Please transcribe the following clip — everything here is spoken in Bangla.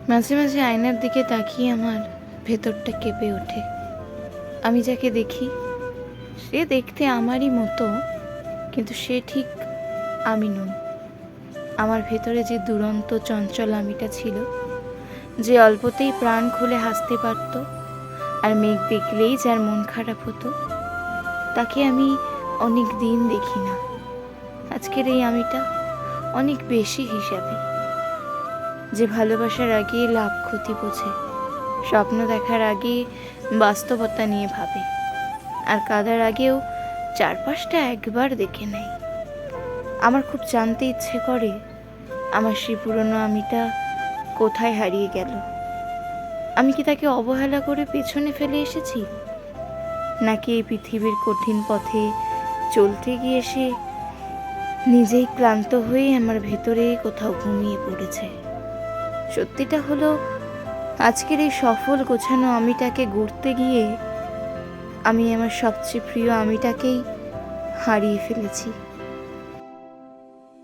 মাঝে মাঝে আয়নার দিকে তাকিয়ে আমার ভেতরটা কেঁপে ওঠে। আমি যাকে দেখি সে দেখতে আমারই মতো, কিন্তু সে ঠিক আমি নই। আমার ভেতরে যে দুরন্ত চঞ্চল আমিটা ছিল, যে অল্পতেই প্রাণ খুলে হাসতে পারত, আর মেঘ দেখলেই যার মন খারাপ হতো, তাকে আমি অনেক দিন দেখি না। আজকের এই আমিটা অনেক বেশি হিসাবে, যে ভালোবাসার আগে লাভ ক্ষতি বোঝে, স্বপ্ন দেখার আগে বাস্তবতা নিয়ে ভাবে, আর কাঁদার আগেও চারপাশটা একবার দেখে নেয়। আমার খুব জানতে ইচ্ছে করে আমার সেই পুরনো আমিটা কোথায় হারিয়ে গেল। আমি কি তাকে অবহেলা করে পেছনে ফেলে এসেছি, নাকি এই পৃথিবীর কঠিন পথে চলতে গিয়ে সে নিজেই ক্লান্ত হয়ে আমার ভেতরে কোথাও ঘুমিয়ে পড়েছে। সত্যিটা হলো, আজকের এই সফল গোছানো আমিটাকে গড়তে গিয়ে আমি আমার সবচেয়ে প্রিয় আমিটাকেই হারিয়ে ফেলেছি।